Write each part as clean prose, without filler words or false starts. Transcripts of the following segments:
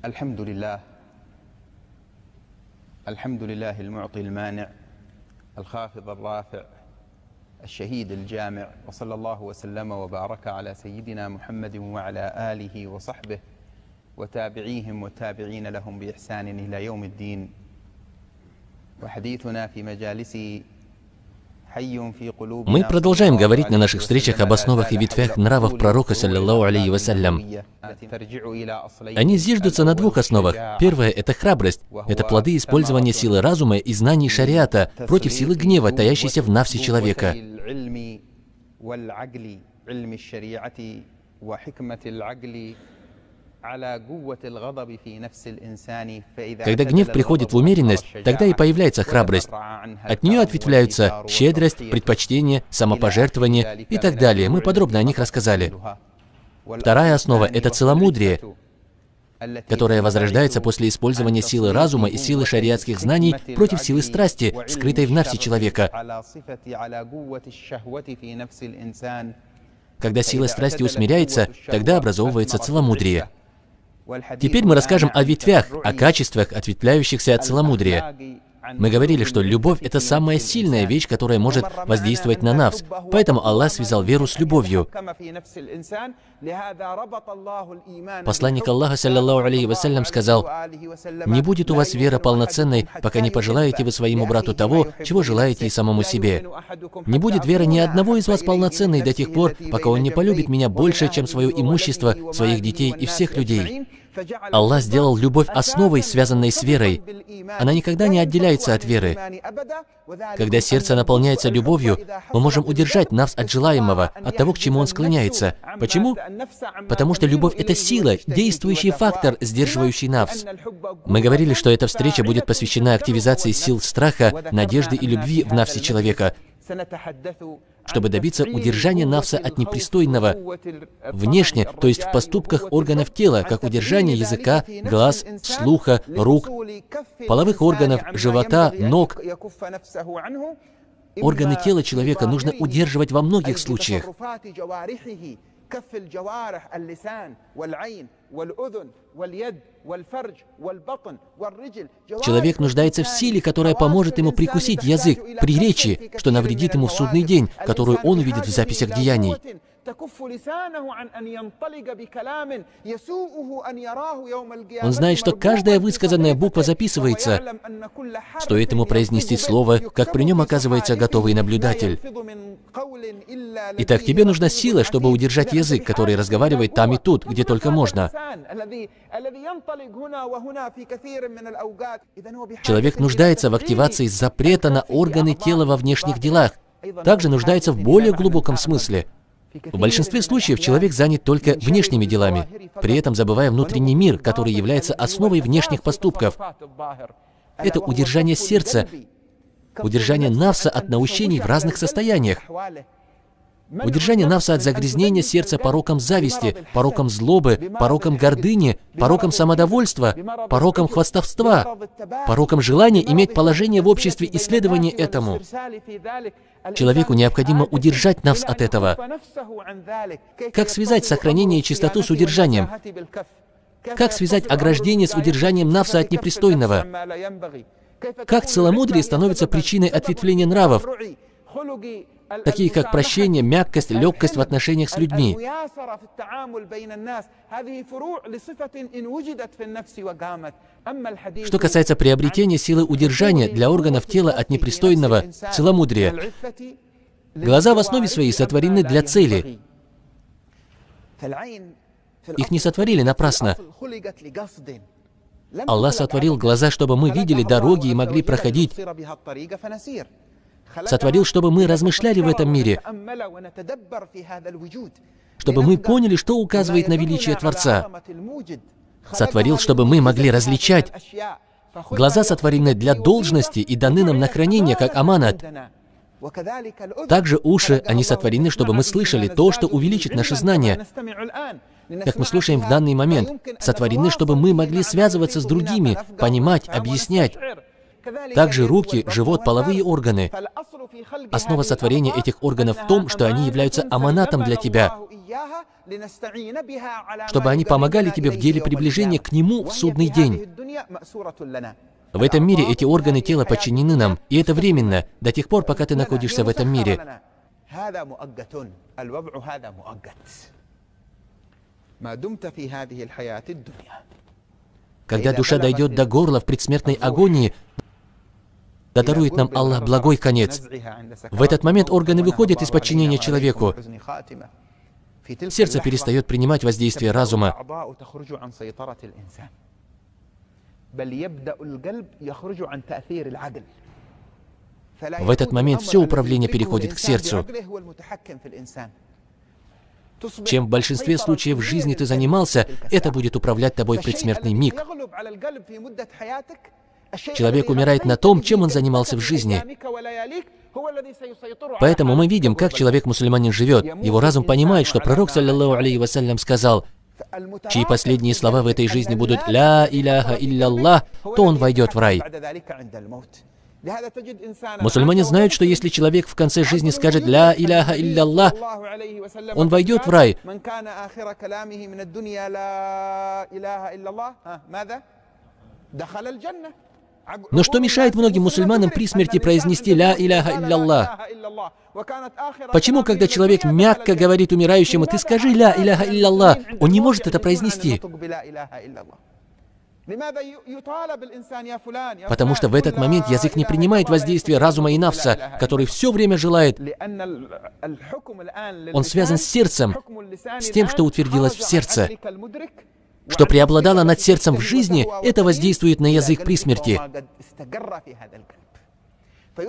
الحمد لله المعطي المانع الخافض الرافع الشهيد الجامع وصلى الله وسلم وبارك على سيدنا محمد وعلى آله وصحبه وتابعيهم والتابعين لهم بإحسان إلى يوم الدين. وحديثنا في مجالس Мы продолжаем говорить на наших встречах об основах и ветвях нравов пророка, саллиллаху алейхи вассалям. Они зиждутся на двух основах. Первое – это храбрость. Это плоды использования силы разума и знаний шариата против силы гнева, таящейся в нафсе человека. Когда гнев приходит в умеренность, тогда и появляется храбрость. От нее ответвляются щедрость, предпочтение, самопожертвование и так далее. Мы подробно о них рассказали. Вторая основа – это целомудрие, которое возрождается после использования силы разума и силы шариатских знаний против силы страсти, скрытой в нафсе человека. Когда сила страсти усмиряется, тогда образовывается целомудрие. Теперь мы расскажем о ветвях, о качествах, ответвляющихся от целомудрия. Мы говорили, что любовь – это самая сильная вещь, которая может воздействовать на нафс. Поэтому Аллах связал веру с любовью. Посланник Аллаха, саллиллаху алейхи вассалям, сказал: «Не будет у вас вера полноценной, пока не пожелаете вы своему брату того, чего желаете и самому себе. Не будет вера ни одного из вас полноценной до тех пор, пока он не полюбит меня больше, чем свое имущество, своих детей и всех людей». Аллах сделал любовь основой, связанной с верой. Она никогда не отделяется от веры. Когда сердце наполняется любовью, мы можем удержать нафс от желаемого, от того, к чему он склоняется. Почему? Потому что любовь – это сила, действующий фактор, сдерживающий нафс. Мы говорили, что эта встреча будет посвящена активизации сил страха, надежды и любви в нафсе человека, чтобы добиться удержания нафса от непристойного внешне, то есть в поступках органов тела, как удержание языка, глаз, слуха, рук, половых органов, живота, ног. Органы тела человека нужно удерживать во многих случаях. Человек нуждается в силе, которая поможет ему прикусить язык при речи, что навредит ему в судный день, которую он увидит в записях деяний. Он знает, что каждая высказанная буква записывается. Стоит ему произнести слово, как при нем оказывается готовый наблюдатель. Итак, тебе нужна сила, чтобы удержать язык, который разговаривает там и тут, где только можно. Человек нуждается в активации запрета на органы тела во внешних делах. Также нуждается в более глубоком смысле. В большинстве случаев человек занят только внешними делами, при этом забывая внутренний мир, который является основой внешних поступков. Это удержание сердца, удержание нафса от наущений в разных состояниях. Удержание нафса от загрязнения сердца пороком зависти, пороком злобы, пороком гордыни, пороком самодовольства, пороком хвастовства, пороком желания иметь положение в обществе и следование этому. Человеку необходимо удержать нафс от этого. Как связать сохранение и чистоту с удержанием? Как связать ограждение с удержанием нафса от непристойного? Как целомудрие становится причиной ответвления нравов, такие как прощение, мягкость, легкость в отношениях с людьми? Что касается приобретения силы удержания для органов тела от непристойного целомудрия, глаза в основе своей сотворены для цели. Их не сотворили напрасно. Аллах сотворил глаза, чтобы мы видели дороги и могли проходить. Сотворил, чтобы мы размышляли в этом мире, чтобы мы поняли, что указывает на величие Творца. Сотворил, чтобы мы могли различать. Глаза сотворены для должности и даны нам на хранение, как аманат. Также уши, они сотворены, чтобы мы слышали то, что увеличит наше знание. Как мы слушаем в данный момент, сотворены, чтобы мы могли связываться с другими, понимать, объяснять. Также руки, живот, половые органы. Основа сотворения этих органов в том, что они являются аманатом для тебя. чтобы они помогали тебе в деле приближения к Нему в судный день. В этом мире эти органы тела подчинены нам, и это временно, до тех пор, пока ты находишься в этом мире. Когда душа дойдет до горла в предсмертной агонии, да дарует нам Аллах благой конец. В этот момент органы выходят из подчинения человеку. Сердце перестает принимать воздействие разума. В этот момент все управление переходит к сердцу. Чем в большинстве случаев в жизни ты занимался, это будет управлять тобой в предсмертный миг. Человек умирает на том, чем он занимался в жизни. Поэтому мы видим, как человек-мусульманин живет. Его разум понимает, что пророк, саллаллаху алейхи вассалям, сказал: чьи последние слова в этой жизни будут «Ля иляха илля-Аллах», то он войдет в рай. Мусульмане знают, что если человек в конце жизни скажет «Ля иляха илля-Аллах», он войдет в рай. Но что мешает многим мусульманам при смерти произнести «Ля иляха илля-Аллах»? Почему, когда человек мягко говорит умирающему «Ты скажи «Ля иляха илля-Аллах», он не может это произнести? Потому что в этот момент язык не принимает воздействие разума и нафса, который все время желает. Он связан с сердцем, с тем, что утвердилось в сердце. Что преобладало над сердцем в жизни, это воздействует на язык при смерти.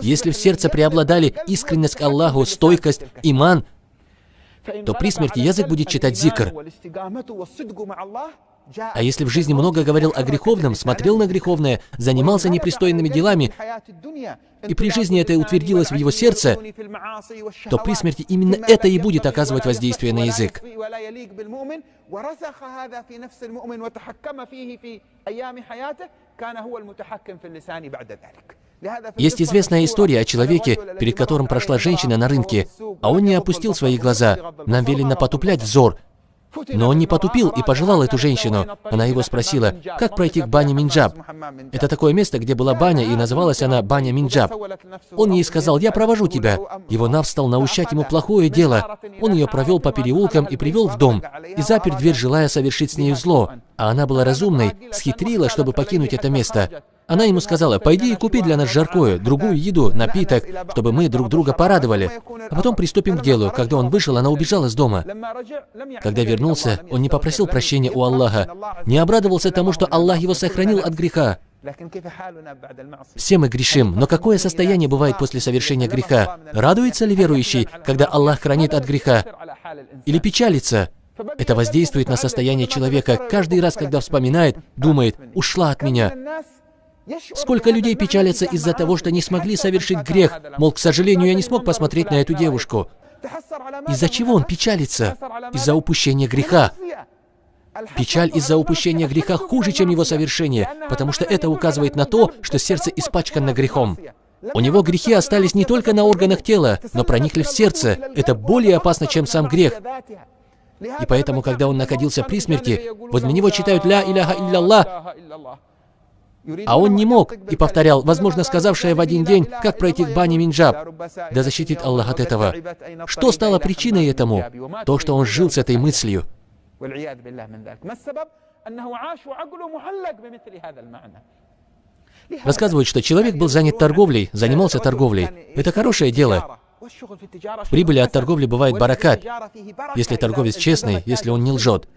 Если в сердце преобладали искренность к Аллаху, стойкость, иман, то при смерти язык будет читать зикр. А если в жизни много говорил о греховном, смотрел на греховное, занимался непристойными делами, и при жизни это утвердилось в его сердце, то при смерти именно это и будет оказывать воздействие на язык. Есть известная история о человеке, перед которым прошла женщина на рынке, а он не опустил свои глаза. Нам велено потуплять взор. Но он не потупил и пожелал эту женщину. Она его спросила, как пройти к бане Минджаб. Это такое место, где была баня, и называлась она баня Минджаб. Он ей сказал: я провожу тебя. Его нав стал наущать ему плохое дело. Он ее провел по переулкам и привел в дом, и запер дверь, желая совершить с нею зло. А она была разумной, схитрила, чтобы покинуть это место. Она ему сказала: пойди и купи для нас жаркое, другую еду, напиток, чтобы мы друг друга порадовали. А потом приступим к делу. Когда он вышел, она убежала с дома. Когда вернулся, он не попросил прощения у Аллаха, не обрадовался тому, что Аллах его сохранил от греха. Все мы грешим, но какое состояние бывает после совершения греха? Радуется ли верующий, когда Аллах хранит от греха? Или печалится? Это воздействует на состояние человека. Каждый раз, когда вспоминает, думает: ушла от меня. Сколько людей печалятся из-за того, что не смогли совершить грех, мол, к сожалению, я не смог посмотреть на эту девушку. Из-за чего он печалится? Из-за упущения греха. Печаль из-за упущения греха хуже, чем его совершение, потому что это указывает на то, что сердце испачкано грехом. У него грехи остались не только на органах тела, но проникли в сердце. Это более опасно, чем сам грех. И поэтому, когда он находился при смерти, возле него читают «Ля иляха илля-Аллах», а он не мог и повторял, возможно, сказавшее в один день, как пройти к бане Минджаб. Да защитит Аллах от этого. Что стало причиной этому? То, что он жил с этой мыслью. Рассказывают, что человек был занят торговлей, занимался торговлей. Это хорошее дело. В прибыли от торговли бывает баракат, если торговец честный, если он не лжет.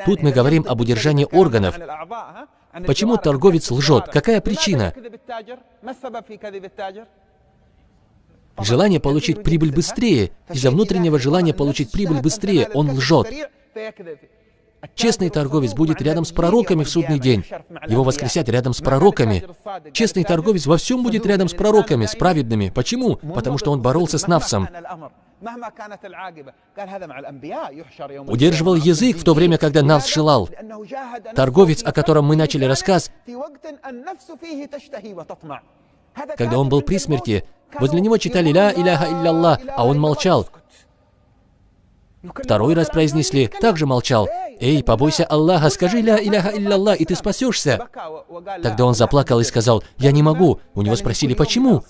Тут мы говорим об удержании органов. Почему торговец лжет? Какая причина? Желание получить прибыль быстрее. Из-за внутреннего желания получить прибыль быстрее он лжет. Честный торговец будет рядом с пророками в судный день. Его воскресят рядом с пророками. Честный торговец во всем будет рядом с пророками, с праведными. Почему? Потому что он боролся с нафсом. Удерживал язык в то время, когда нафс желал. Торговец, о котором мы начали рассказ, когда он был при смерти, возле него читали «Ля иляха илля-Аллах», а он молчал. Второй раз произнесли, также молчал. «Эй, побойся Аллаха, скажи ля иляха илля, и ты спасешься». Тогда он заплакал и сказал, «Я не могу». У него спросили, почему?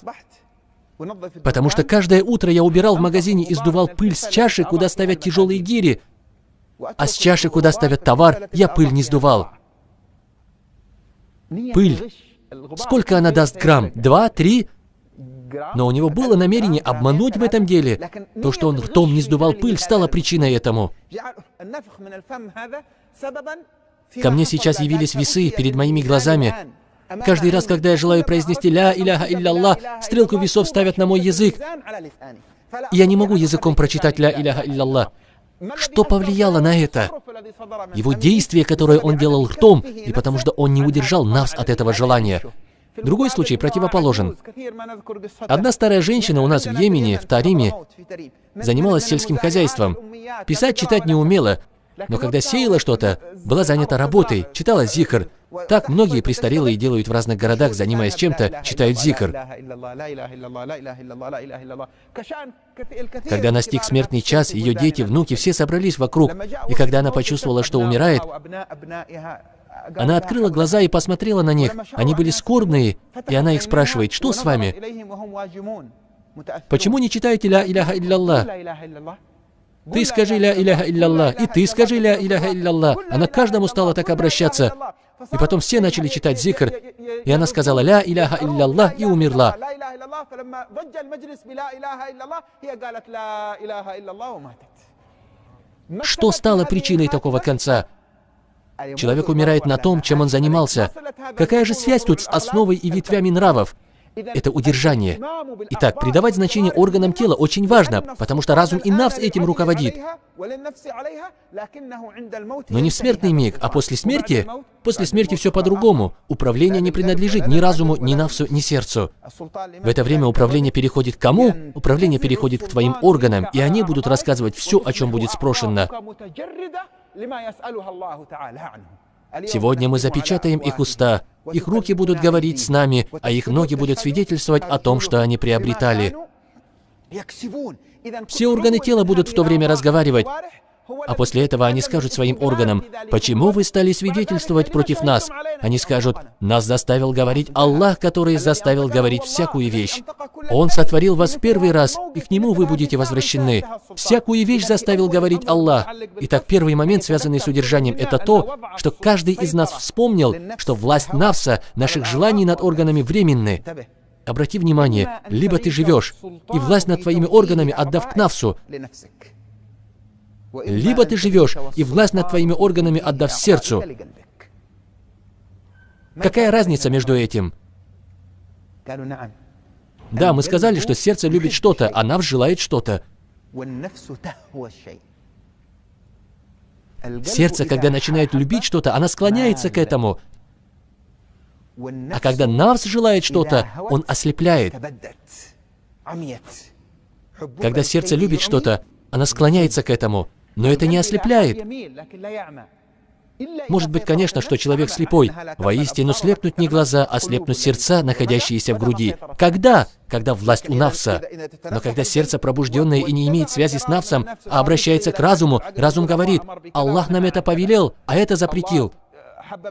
«Потому что каждое утро я убирал в магазине и сдувал пыль с чаши, куда ставят тяжелые гири, а с чаши, куда ставят товар, я пыль не сдувал». Пыль. Сколько она даст грамм? 2, 3? Но у него было намерение обмануть в этом деле. То, что он ртом не сдувал пыль, стало причиной этому. Ко мне сейчас явились весы перед моими глазами. Каждый раз, когда я желаю произнести «Ля иляха илля», стрелку весов ставят на мой язык. Я не могу языком прочитать «Ля иляха илля». Что повлияло на это? Его действие, которое он делал ртом, и потому что он не удержал нафс от этого желания. Другой случай противоположен. Одна старая женщина у нас в Йемене, в Тариме, занималась сельским хозяйством. Писать, читать не умела, но когда сеяла что-то, была занята работой, читала зикр. Так многие престарелые делают в разных городах, занимаясь чем-то, читают зикр. Когда настиг смертный час, ее дети, внуки, все собрались вокруг, и когда она почувствовала, что умирает, она открыла глаза и посмотрела на них. Они были скорбные, и она их спрашивает, что с вами? Почему не читаете «Ля иляха илля»? Ты скажи «Ля иляха илля», и ты скажи «Ля иляха илля». Она к каждому стала так обращаться. И потом все начали читать зикр, и она сказала «Ля иляха илля» и умерла. Что стало причиной такого конца? Человек умирает на том, чем он занимался. Какая же связь тут с основой и ветвями нравов? Это удержание. Итак, придавать значение органам тела очень важно, потому что разум и нафс этим руководит. Но не в смертный миг, а после смерти все по-другому. Управление не принадлежит ни разуму, ни нафсу, ни сердцу. В это время управление переходит к кому? Управление переходит к твоим органам, и они будут рассказывать все, о чем будет спрошено. Сегодня мы запечатаем их уста, их руки будут говорить с нами, а их ноги будут свидетельствовать о том, что они приобретали. Все органы тела будут в то время разговаривать, а после этого они скажут своим органам, «Почему вы стали свидетельствовать против нас?» Они скажут, «Нас заставил говорить Аллах, который заставил говорить всякую вещь. Он сотворил вас в первый раз, и к Нему вы будете возвращены. Всякую вещь заставил говорить Аллах». Итак, первый момент, связанный с удержанием, это то, что каждый из нас вспомнил, что власть нафса, наших желаний над органами временны. Обрати внимание, либо ты живешь, и власть над твоими органами отдав к нафсу, либо ты живешь, и власть над твоими органами отдав сердцу. Какая разница между этим? Да, мы сказали, что сердце любит что-то, а нафс желает что-то. Сердце, когда начинает любить что-то, она склоняется к этому. А когда нафс желает что-то, он ослепляет. Когда сердце любит что-то, она склоняется к этому. Но это не ослепляет. Может быть, конечно, что человек слепой. Воистину, слепнут не глаза, а слепнут сердца, находящиеся в груди. Когда? Когда власть у нафса. Но когда сердце пробужденное и не имеет связи с нафсом, а обращается к разуму, разум говорит, «Аллах нам это повелел, а это запретил».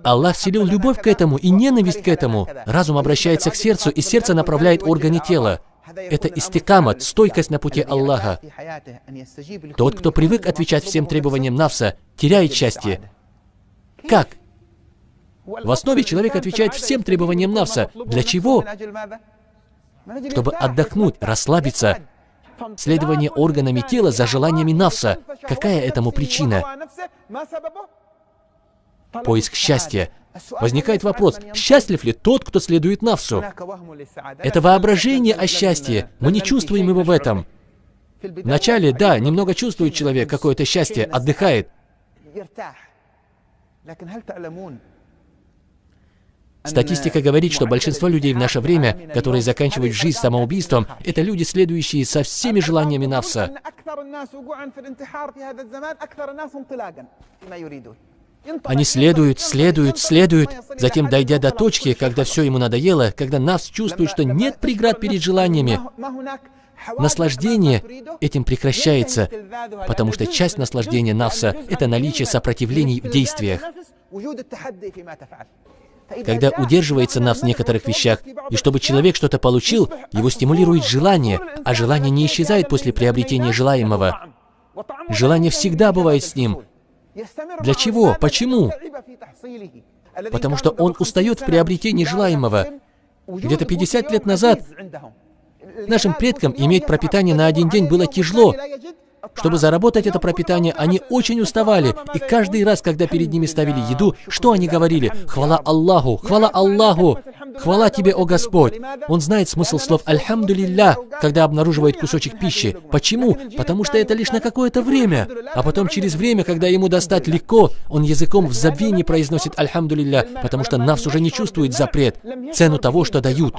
Аллах вселил любовь к этому и ненависть к этому. Разум обращается к сердцу, и сердце направляет органы тела. Это истикамат, стойкость на пути Аллаха. Тот, кто привык отвечать всем требованиям нафса, теряет счастье. Как? В основе человек отвечает всем требованиям нафса. Для чего? Чтобы отдохнуть, расслабиться. Следование органами тела за желаниями нафса. Какая этому причина? Поиск счастья. Возникает вопрос, счастлив ли тот, кто следует нафсу? Это воображение о счастье. Мы не чувствуем его в этом. Вначале, да, немного чувствует человек какое-то счастье, отдыхает. Статистика говорит, что большинство людей в наше время, которые заканчивают жизнь самоубийством, это люди, следующие со всеми желаниями нафса. Они следуют, затем, дойдя до точки, когда все ему надоело, когда нафс чувствует, что нет преград перед желаниями, Наслаждение этим прекращается, потому что часть наслаждения нафса — это наличие сопротивлений в действиях. Когда удерживается нафс в некоторых вещах, и чтобы человек что-то получил, его стимулирует желание, а желание не исчезает после приобретения желаемого. Желание всегда бывает с ним. Для чего? Почему? Потому что он устает в приобретении желаемого. Где-то 50 лет назад нашим предкам иметь пропитание на один день было тяжело. Чтобы заработать это пропитание, они очень уставали. И каждый раз, когда перед ними ставили еду, что они говорили? «Хвала Аллаху! Хвала Аллаху! Хвала Тебе, о Господь!» Он знает смысл слов «Альхамдулилля», когда обнаруживает кусочек пищи. Почему? Потому что это лишь на какое-то время. А потом через время, когда ему достать легко, он языком в забвении произносит «Альхамдулилля», потому что нафс уже не чувствует запрет, цену того, что дают.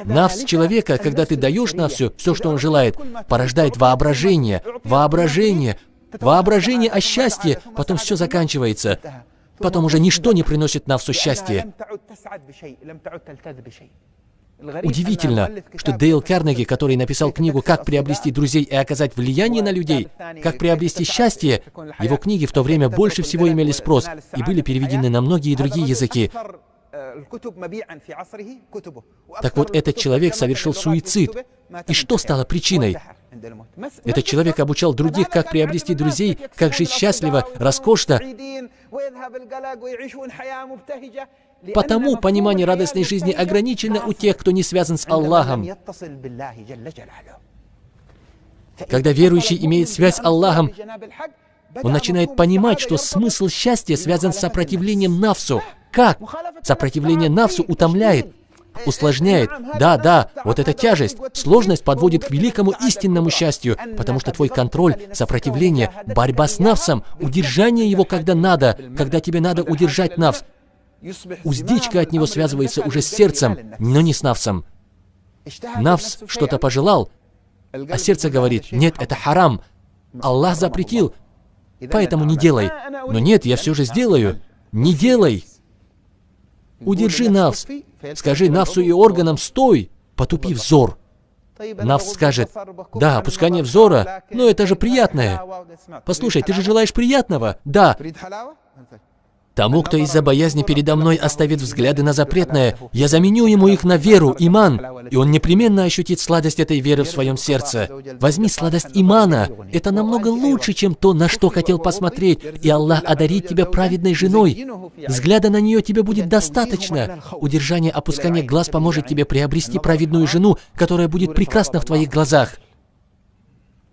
Нафс человека, когда ты даешь нафсу все, что он желает, порождает воображение, воображение о счастье, потом все заканчивается. Потом уже ничто не приносит нафсу счастья. Удивительно, что Дейл Карнеги, который написал книгу «Как приобрести друзей и оказать влияние на людей», «Как приобрести счастье», его книги в то время больше всего имели спрос и были переведены на многие другие языки. Так вот, этот человек совершил суицид. И что стало причиной? Этот человек обучал других, как приобрести друзей, как жить счастливо, роскошно. Потому понимание радостной жизни ограничено у тех, кто не связан с Аллахом. Когда верующий имеет связь с Аллахом, он начинает понимать, что смысл счастья связан с сопротивлением нафсу. Как? Сопротивление нафсу утомляет, усложняет. Да, вот эта тяжесть, сложность подводит к великому истинному счастью, потому что твой контроль, сопротивление, борьба с нафсом, удержание его, когда надо, когда тебе надо удержать нафс. Уздечка от него связывается уже с сердцем, но не с нафсом. Нафс что-то пожелал, а сердце говорит: нет, это харам, Аллах запретил, поэтому не делай. Но нет, я все же сделаю. Не делай. Удержи нафс. Скажи нафсу и органам: стой, потупи взор. Нафс скажет: да, опускание взора, но это же приятное. Послушай, ты же желаешь приятного? Да. Тому, кто из-за боязни передо мной оставит взгляды на запретное, я заменю ему их на веру, иман, и он непременно ощутит сладость этой веры в своем сердце. Возьми сладость имана. Это намного лучше, чем то, на что хотел посмотреть, и Аллах одарит тебя праведной женой. Взгляда на нее тебе будет достаточно. Удержание опускания глаз поможет тебе приобрести праведную жену, которая будет прекрасна в твоих глазах.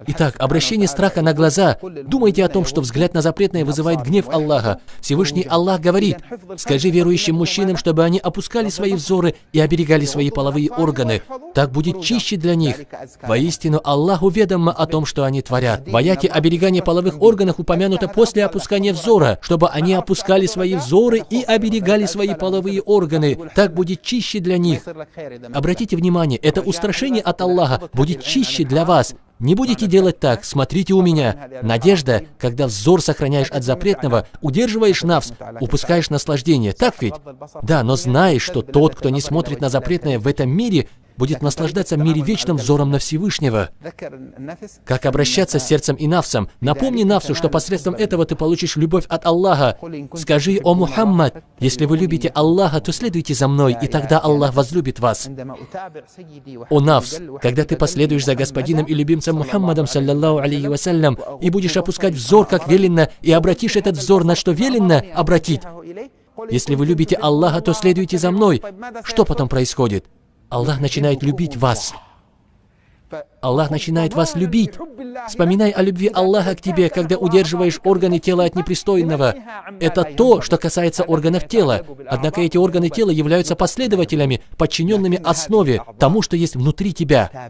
Итак, обращение страха на глаза. Думайте о том, что взгляд на запретное вызывает гнев Аллаха. Всевышний Аллах говорит: скажи верующим мужчинам, чтобы они опускали свои взоры и оберегали свои половые органы. Так будет чище для них. Воистину, Аллаху ведомо о том, что они творят. В аяте оберегание половых органов упомянуто после опускания взора, чтобы они опускали свои взоры и оберегали свои половые органы. Так будет чище для них. Обратите внимание, это устрашение от Аллаха будет чище для вас. Не будете делать так, смотрите у меня. Надежда, когда взор сохраняешь от запретного, удерживаешь нафс, упускаешь наслаждение. Так ведь? Да, но знаешь, что тот, кто не смотрит на запретное в этом мире, будет наслаждаться в мире вечным взором на Всевышнего. Как обращаться с сердцем и нафсом? Напомни нафсу, что посредством этого ты получишь любовь от Аллаха. Скажи: о Мухаммад, если вы любите Аллаха, то следуйте за мной, и тогда Аллах возлюбит вас. О нафс, когда ты последуешь за господином и любимцем Мухаммадом, саллаллаху алейхи вассалям, и будешь опускать взор, как велено, и обратишь этот взор, на что велено обратить. Если вы любите Аллаха, то следуйте за мной. Что потом происходит? Аллах начинает любить вас. Аллах начинает вас любить. Вспоминай о любви Аллаха к тебе, когда удерживаешь органы тела от непристойного. Это то, что касается органов тела. Однако эти органы тела являются последователями, подчиненными основе, тому, что есть внутри тебя.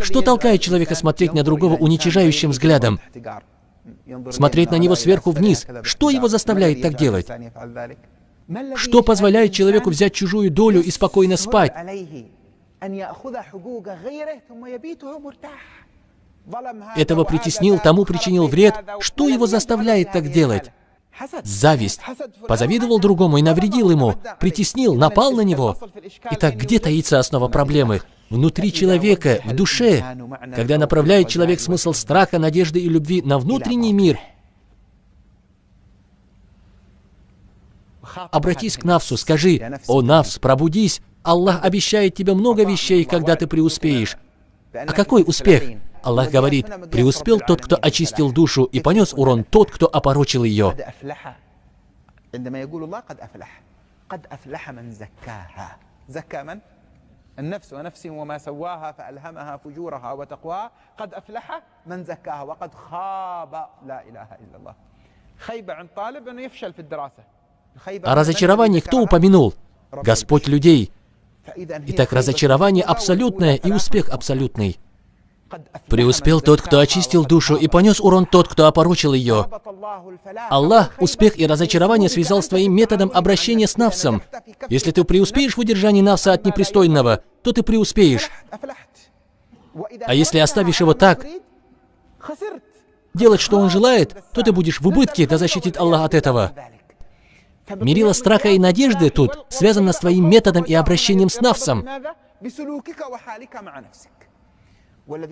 Что толкает человека смотреть на другого уничижающим взглядом? Смотреть на него сверху вниз. Что его заставляет так делать? Что позволяет человеку взять чужую долю и спокойно спать? Этого притеснил, тому причинил вред. Что его заставляет так делать? Зависть. Позавидовал другому и навредил ему, притеснил, напал на него. Итак, где таится основа проблемы? Внутри человека, в душе. Когда направляет человек смысл страха, надежды и любви на внутренний мир, обратись к Нафсу, скажи: «О, Нафс, пробудись! Аллах обещает тебе много вещей, когда ты преуспеешь». А какой успех? Аллах говорит: преуспел тот, кто очистил душу, и понес урон тот, кто опорочил ее. А разочарование кто упомянул? Господь людей. Итак, разочарование абсолютное и успех абсолютный. Преуспел тот, кто очистил душу, и понес урон тот, кто опорочил ее. Аллах успех и разочарование связал с твоим методом обращения с Нафсом. Если ты преуспеешь в удержании Нафса от непристойного, то ты преуспеешь. А если оставишь его так, делать, что он желает, то ты будешь в убытке, да защитит Аллах от этого. Мерило страха и надежды тут связано с твоим методом и обращением с Нафсом.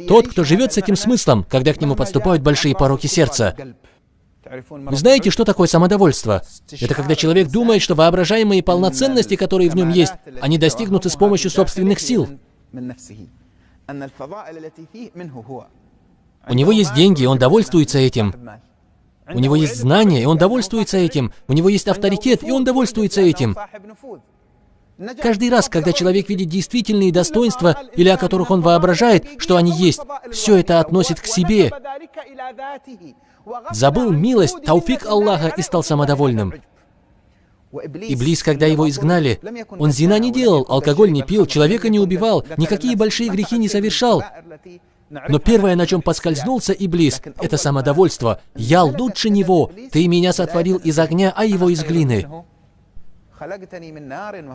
Тот, кто живет с этим смыслом, когда к нему подступают большие пороки сердца. Вы знаете, что такое самодовольство? Это когда человек думает, что воображаемые полноценности, которые в нем есть, они достигнуты с помощью собственных сил. У него есть деньги, и он довольствуется этим. У него есть знания, и он довольствуется этим. У него есть авторитет, и он довольствуется этим. Каждый раз, когда человек видит действительные достоинства, или о которых он воображает, что они есть, все это относит к себе. Забыл милость, тауфик Аллаха и стал самодовольным. Иблис, когда его изгнали, он зина не делал, алкоголь не пил, человека не убивал, никакие большие грехи не совершал. Но первое, на чем поскользнулся Иблис, это самодовольство. «Я лучше него, ты меня сотворил из огня, а его из глины».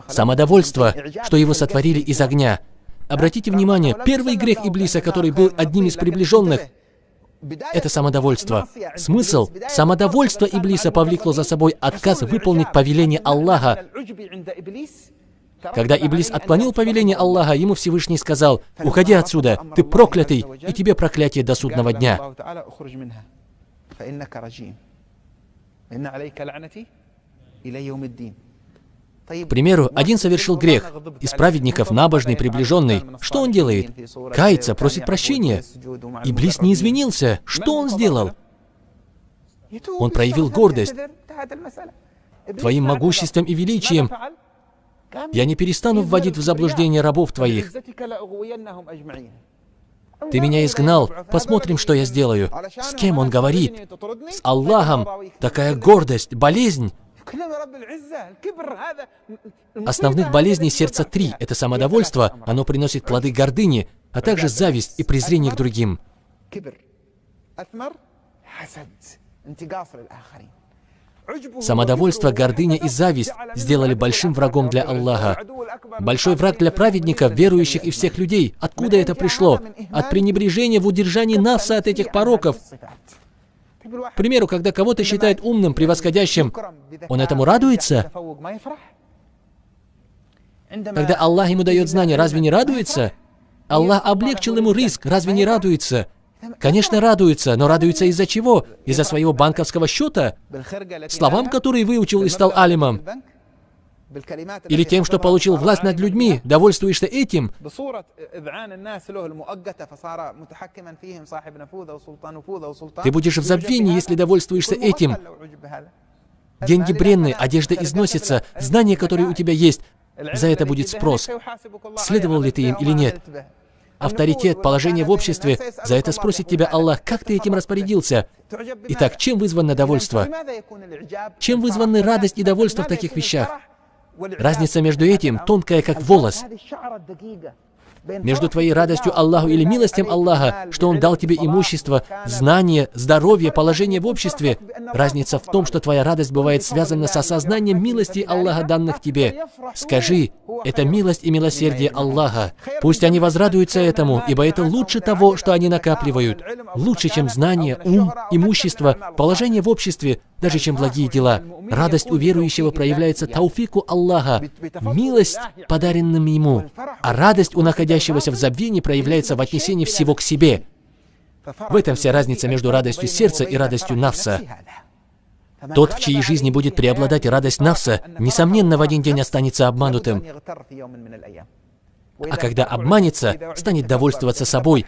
Самодовольство, что его сотворили из огня. Обратите внимание, первый грех Иблиса, который был одним из приближенных, это самодовольство. Смысл? Самодовольство Иблиса повлекло за собой отказ выполнить повеление Аллаха. Когда Иблис отклонил повеление Аллаха, ему Всевышний сказал: «Уходи отсюда, ты проклятый, и тебе проклятие до судного дня». К примеру, один совершил грех. Из праведников набожный, приближенный. Что он делает? Кается, просит прощения. Иблис не извинился. Что он сделал? Он проявил гордость. Твоим могуществом и величием я не перестану вводить в заблуждение рабов твоих. Ты меня изгнал, посмотрим, что я сделаю. С кем он говорит? С Аллахом. Такая гордость, болезнь. Основных болезней сердца 3 – это самодовольство, оно приносит плоды гордыни, а также зависть и презрение к другим. Самодовольство, гордыня и зависть сделали большим врагом для Аллаха. Большой враг для праведников, верующих и всех людей. Откуда это пришло? От пренебрежения в удержании Нафса от этих пороков. К примеру, когда кого-то считают умным, превосходящим, он этому радуется? Когда Аллах ему дает знания, разве не радуется? Аллах облегчил ему риск, разве не радуется? Конечно, радуется, но радуется из-за чего? Из-за своего банковского счета? Словам, которые выучил и стал алимом? Или тем, что получил власть над людьми? Довольствуешься этим? Ты будешь в забвении, если довольствуешься этим. Деньги бренные, одежда износится, знания, которые у тебя есть, за это будет спрос. Следовал ли ты им или нет? Авторитет, положение в обществе, за это спросит тебя Аллах, как ты этим распорядился. Итак, чем вызвано довольство? Чем вызваны радость и довольство в таких вещах? Разница между этим тонкая, как волос. Между твоей радостью Аллаху или милостям Аллаха, что Он дал тебе имущество, знание, здоровье, положение в обществе, разница в том, что твоя радость бывает связана с осознанием милости Аллаха, данных тебе. Скажи, это милость и милосердие Аллаха. Пусть они возрадуются этому, ибо это лучше того, что они накапливают. Лучше, чем знание, ум, имущество, положение в обществе, даже чем благие дела. Радость у верующего проявляется тауфику Аллаха, милость, подаренным ему. А радость у находящегося в забвении проявляется в отнесении всего к себе. В этом вся разница между радостью сердца и радостью нафса. Тот, в чьей жизни будет преобладать радость нафса, несомненно, в один день останется обманутым. А когда обманется, станет довольствоваться собой.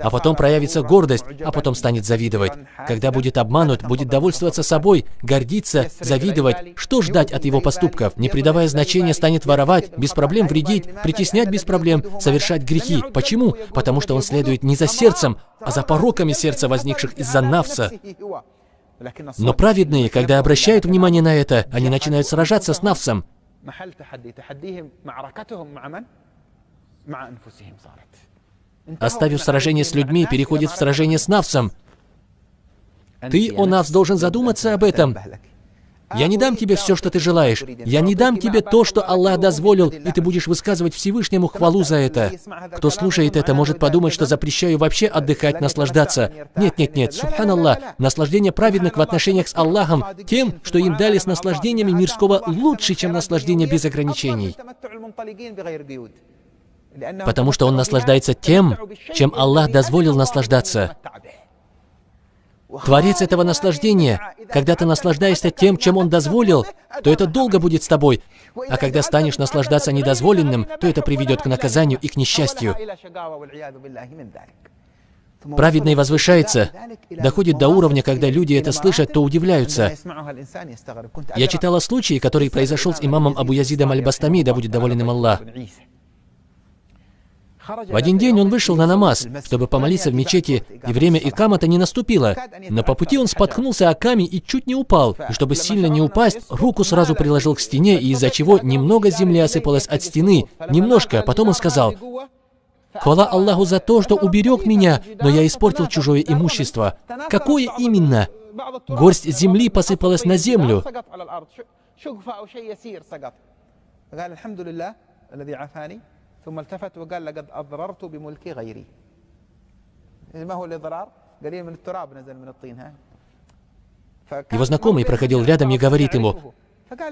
А потом проявится гордость, а потом станет завидовать. Когда будет обманут, будет довольствоваться собой, гордиться, завидовать. Что ждать от его поступков? Не придавая значения, станет воровать, без проблем вредить, притеснять без проблем, совершать грехи. Почему? Потому что он следует не за сердцем, а за пороками сердца, возникших из-за нафса. Но праведные, когда обращают внимание на это, они начинают сражаться с нафсом. Оставив сражение с людьми, переходит в сражение с нафсом. Ты, о нафс, должен задуматься об этом. Я не дам тебе все, что ты желаешь. Я не дам тебе то, что Аллах дозволил, и ты будешь высказывать Всевышнему хвалу за это. Кто слушает это, может подумать, что запрещаю вообще отдыхать, наслаждаться. Нет, нет, нет, субханаллах, наслаждение праведных в отношениях с Аллахом тем, что им дали с наслаждениями мирского лучше, чем наслаждение без ограничений. Потому что он наслаждается тем, чем Аллах дозволил наслаждаться. Творец этого наслаждения, когда ты наслаждаешься тем, чем он дозволил, то это долго будет с тобой. А когда станешь наслаждаться недозволенным, то это приведет к наказанию и к несчастью. Праведный возвышается, доходит до уровня, когда люди это слышат, то удивляются. Я читала случай, который произошел с имамом Абу Язидом Аль-Бастами, да будет доволен им Аллах. В один день он вышел на намаз, чтобы помолиться в мечети, и время икамата не наступило. Но по пути он споткнулся о камень и чуть не упал. И чтобы сильно не упасть, руку сразу приложил к стене, и из-за чего немного земли осыпалось от стены. Немножко, потом он сказал: «Хвала Аллаху за то, что уберег меня, но я испортил чужое имущество». Какое именно? Горсть земли посыпалась на землю. ثم التفت وقال لقد أضررت بملك غيري. ما هو الإضرار؟ قليل من التراب نزل من الطين. Его знакомый проходил рядом и говорит ему: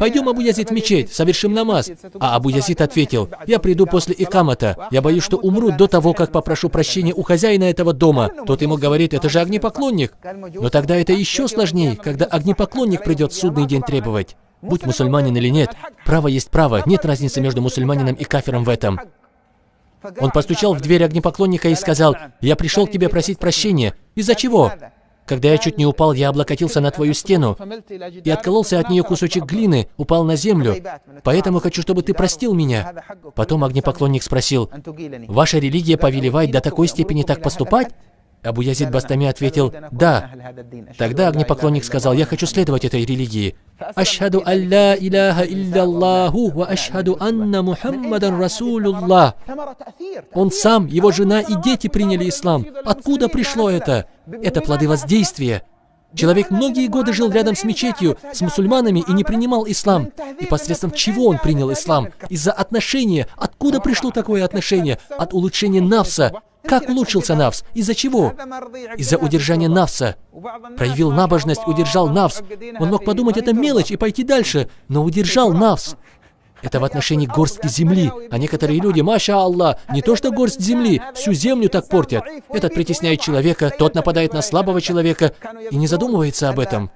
«Пойдем, Абу Язид, в мечеть, совершим намаз». А Абу Язид ответил: «Я приду после икамата. Я боюсь, что умру до того, как попрошу прощения у хозяина этого дома». Тот ему говорит: «Это же огнепоклонник». Но тогда это еще сложнее, когда огнепоклонник придет в судный день требовать. Будь мусульманин или нет, право есть право, нет разницы между мусульманином и кафиром в этом. Он постучал в дверь огнепоклонника и сказал: «Я пришел к тебе просить прощения». «Из-за чего?» «Когда я чуть не упал, я облокотился на твою стену и откололся от нее кусочек глины, упал на землю. Поэтому хочу, чтобы ты простил меня». Потом огнепоклонник спросил: «Ваша религия повелевает до такой степени так поступать?» Абу Язид Бастами ответил: «Да». Тогда огнепоклонник сказал: «Я хочу следовать этой религии». «Ашхаду алла иляха илля-Аллаху ва ашхаду анна Мухаммадан Расулуллах». Он сам, его жена и дети приняли ислам. Откуда пришло это? Это плоды воздействия. Человек многие годы жил рядом с мечетью, с мусульманами и не принимал ислам. И посредством чего он принял ислам? Из-за отношения. Откуда пришло такое отношение? От улучшения нафса. Как улучшился нафс? Из-за чего? Из-за удержания нафса. Проявил набожность, удержал нафс. Он мог подумать, это мелочь, и пойти дальше, но удержал нафс. Это в отношении горстки земли. А некоторые люди, маша Аллах, не то что горсть земли, всю землю так портят. Этот притесняет человека, тот нападает на слабого человека и не задумывается об этом.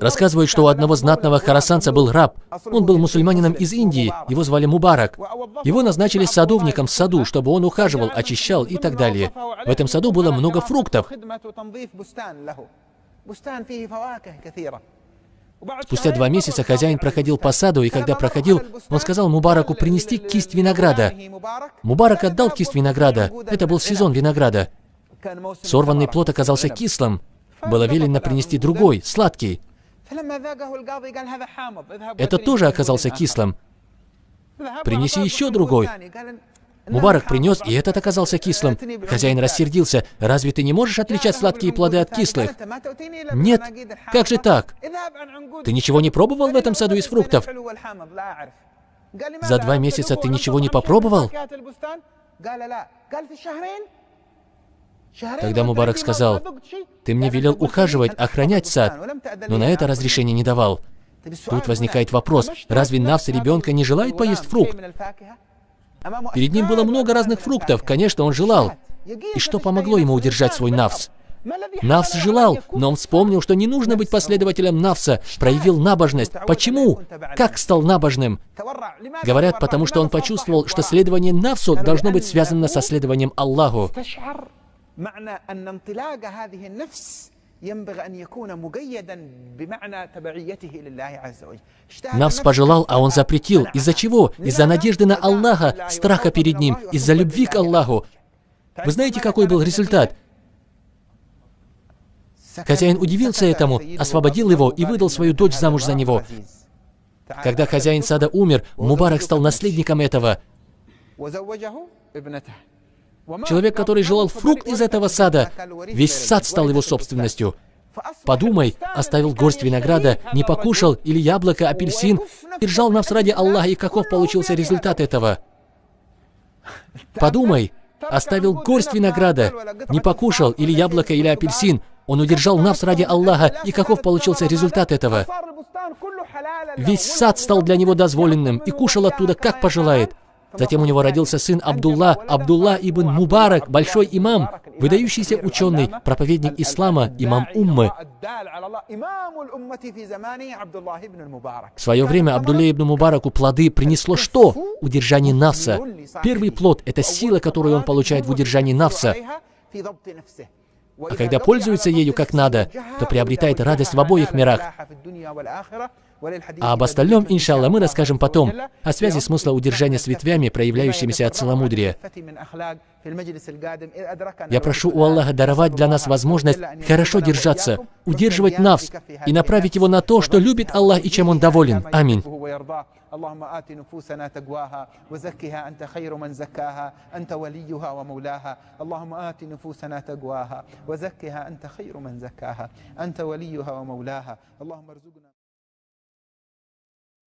Рассказывают, что у одного знатного хорасанца был раб. Он был мусульманином из Индии, его звали Мубарак. Его назначили садовником в саду, чтобы он ухаживал, очищал и так далее. В этом саду было много фруктов. Спустя 2 месяца хозяин проходил по саду, и когда проходил, он сказал Мубараку принести кисть винограда. Мубарак отдал кисть винограда. Это был сезон винограда. Сорванный плод оказался кислым. Было велено принести другой, сладкий. Это тоже оказался кислым. Принеси еще другой. Мубарак принес, и этот оказался кислым. Хозяин рассердился. «Разве ты не можешь отличать сладкие плоды от кислых?» «Нет. Как же так? Ты ничего не пробовал в этом саду из фруктов?» «За 2 месяца ты ничего не попробовал?» Тогда Мубарак сказал: «Ты мне велел ухаживать, охранять сад, но на это разрешение не давал». Тут возникает вопрос: разве нафс ребенка не желает поесть фрукт? Перед ним было много разных фруктов, конечно, он желал. И что помогло ему удержать свой нафс? Нафс желал, но он вспомнил, что не нужно быть последователем нафса, проявил набожность. Почему? Как стал набожным? Говорят, потому что он почувствовал, что следование нафсу должно быть связано со следованием Аллаху. Нафс пожелал, а он запретил. Из-за чего? Из-за надежды на Аллаха, страха перед Ним, из-за любви к Аллаху. Вы знаете, какой был результат? Хозяин удивился этому, освободил его и выдал свою дочь замуж за него. Когда хозяин сада умер, Мубарак стал наследником этого. Человек, который желал фрукт из этого сада, весь сад стал его собственностью. Подумай, оставил горсть винограда, не покушал, или яблоко, апельсин, держал нафс ради Аллаха, и каков получился результат этого? Подумай, оставил горсть винограда, не покушал, или яблоко, или апельсин, он удержал нафс ради Аллаха, и каков получился результат этого? Весь сад стал для него дозволенным, и кушал оттуда, как пожелает. Затем у него родился сын Абдулла ибн Мубарак, большой имам, выдающийся ученый, проповедник ислама, имам уммы. В свое время Абдулле ибн Мубараку плоды принесло что? Удержание нафса. Первый плод – это сила, которую он получает в удержании нафса. А когда пользуется ею как надо, то приобретает радость в обоих мирах. А об остальном, иншаллах, мы расскажем потом, о связи смысла удержания с ветвями, проявляющимися от целомудрия. Я прошу у Аллаха даровать для нас возможность хорошо держаться, удерживать нафс и направить его на то, что любит Аллах и чем Он доволен. Аминь. اللهم آت نفوسنا تقواها وزكها أنت خير من زكاها أنت وليها ومولاها اللهم آت نفوسنا تقواها وزكها أنت خير من زكاها أنت وليها ومولاها اللهم ارزقنا